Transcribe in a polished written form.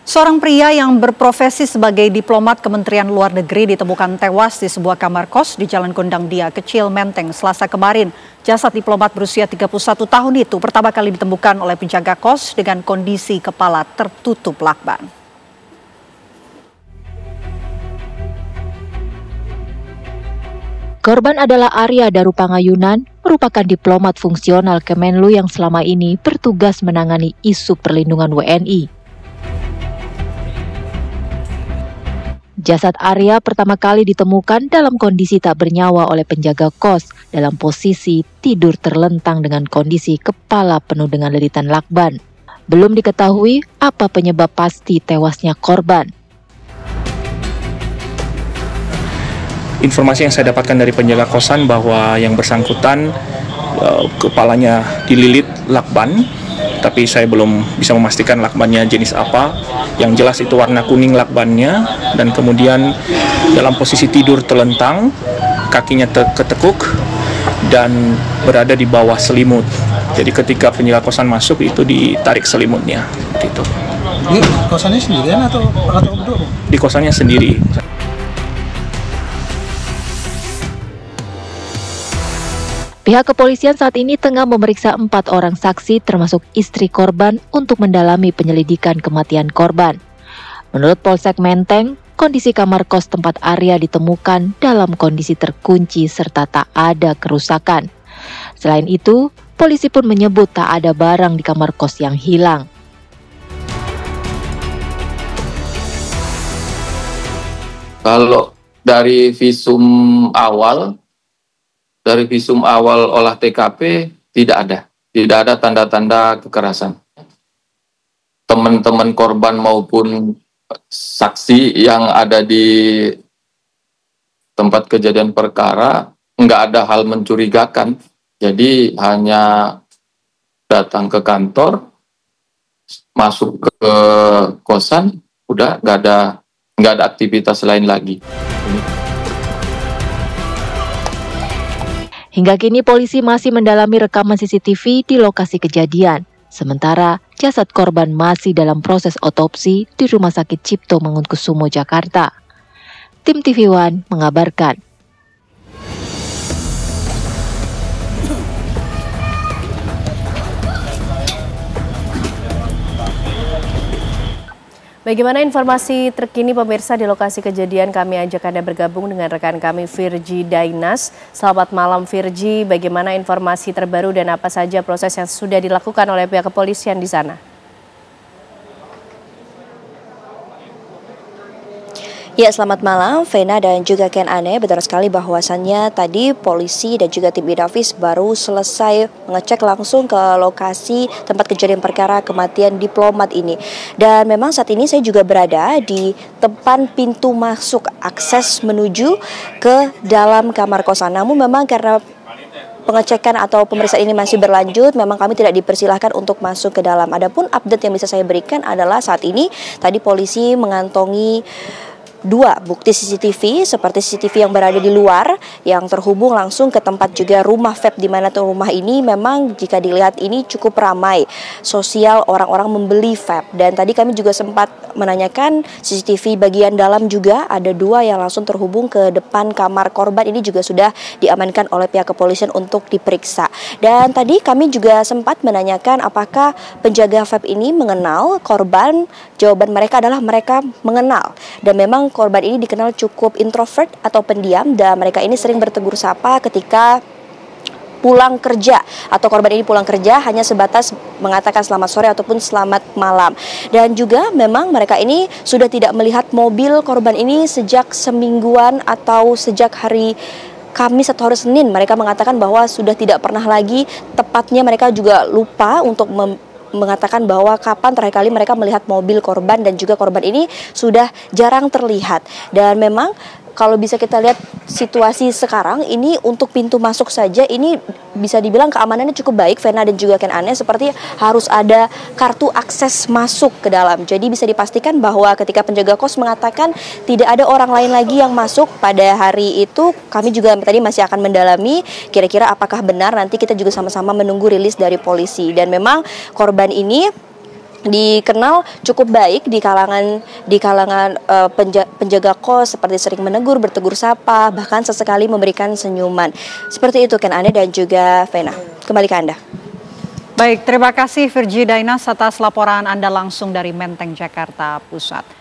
Seorang pria yang berprofesi sebagai diplomat Kementerian Luar Negeri ditemukan tewas di sebuah kamar kos di Jalan Gondang Dia Kecil, Menteng, Selasa kemarin. Jasad diplomat berusia 31 tahun itu pertama kali ditemukan oleh penjaga kos dengan kondisi kepala tertutup lakban. Korban adalah Arya Darupangayunan, merupakan diplomat fungsional Kemenlu yang selama ini bertugas menangani isu perlindungan WNI. Jasad Arya pertama kali ditemukan dalam kondisi tak bernyawa oleh penjaga kos dalam posisi tidur terlentang dengan kondisi kepala penuh dengan lilitan lakban. Belum diketahui apa penyebab pasti tewasnya korban. Informasi yang saya dapatkan dari penjaga kosan bahwa yang bersangkutan kepalanya dililit lakban, tapi saya belum bisa memastikan lakbannya jenis apa. Yang jelas itu warna kuning lakbannya, dan kemudian dalam posisi tidur terlentang, kakinya ketekuk dan berada di bawah selimut. Jadi ketika penjaga kosan masuk itu ditarik selimutnya, gitu. Ini kosannya sendirian atau berdua? Di kosannya sendiri. Pihak kepolisian saat ini tengah memeriksa 4 orang saksi termasuk istri korban untuk mendalami penyelidikan kematian korban. Menurut Polsek Menteng, kondisi kamar kos tempat Arya ditemukan dalam kondisi terkunci serta tak ada kerusakan. Selain itu, polisi pun menyebut tak ada barang di kamar kos yang hilang. Kalau dari visum awal olah TKP tidak ada tanda-tanda kekerasan. Teman-teman korban maupun saksi yang ada di tempat kejadian perkara nggak ada hal mencurigakan. Jadi hanya datang ke kantor, masuk ke kosan, udah nggak ada aktivitas lain lagi. Hingga kini polisi masih mendalami rekaman CCTV di lokasi kejadian. Sementara jasad korban masih dalam proses otopsi di Rumah Sakit Cipto Mangunkusumo, Jakarta. Tim TV One mengabarkan. Bagaimana informasi terkini pemirsa di lokasi kejadian, kami ajak Anda bergabung dengan rekan kami Virgi Dainas. Selamat malam Virgi, bagaimana informasi terbaru dan apa saja proses yang sudah dilakukan oleh pihak kepolisian di sana? Ya, selamat malam Vena dan juga Ken Ane. Betul sekali bahwasannya tadi polisi dan juga tim Inavis baru selesai mengecek langsung ke lokasi tempat kejadian perkara kematian diplomat ini. Dan memang saat ini saya juga berada di depan pintu masuk akses menuju ke dalam kamar kosan. Namun memang karena pengecekan atau pemeriksaan ini masih berlanjut, memang kami tidak dipersilahkan untuk masuk ke dalam. Adapun update yang bisa saya berikan adalah saat ini tadi polisi mengantongi 2 bukti CCTV seperti CCTV yang berada di luar yang terhubung langsung ke tempat juga rumah vape, di mana rumah ini memang jika dilihat ini cukup ramai sosial, orang-orang membeli vape. Dan tadi kami juga sempat menanyakan CCTV bagian dalam juga ada 2 yang langsung terhubung ke depan kamar korban, ini juga sudah diamankan oleh pihak kepolisian untuk diperiksa. Dan tadi kami juga sempat menanyakan apakah penjaga vape ini mengenal korban. Jawaban mereka adalah mereka mengenal, dan memang korban ini dikenal cukup introvert atau pendiam, dan mereka ini sering bertegur sapa ketika pulang kerja, atau korban ini pulang kerja hanya sebatas mengatakan selamat sore ataupun selamat malam. Dan juga memang mereka ini sudah tidak melihat mobil korban ini sejak semingguan atau sejak hari Kamis atau hari Senin. Mereka mengatakan bahwa sudah tidak pernah lagi, tepatnya mereka juga lupa untuk mengatakan bahwa kapan terakhir kali mereka melihat mobil korban, dan juga korban ini sudah jarang terlihat. Dan memang kalau bisa kita lihat situasi sekarang ini untuk pintu masuk saja ini bisa dibilang keamanannya cukup baik, Vena dan juga Ken Ane, seperti harus ada kartu akses masuk ke dalam. Jadi bisa dipastikan bahwa ketika penjaga kos mengatakan tidak ada orang lain lagi yang masuk pada hari itu, kami juga tadi masih akan mendalami kira-kira apakah benar, nanti kita juga sama-sama menunggu rilis dari polisi. Dan memang korban ini dikenal cukup baik di kalangan penjaga kos, seperti sering menegur, bertegur sapa, bahkan sesekali memberikan senyuman. Seperti itu Ken Ane dan juga Vena. Kembali ke Anda. Baik, terima kasih Virgi Dainas atas laporan Anda langsung dari Menteng, Jakarta Pusat.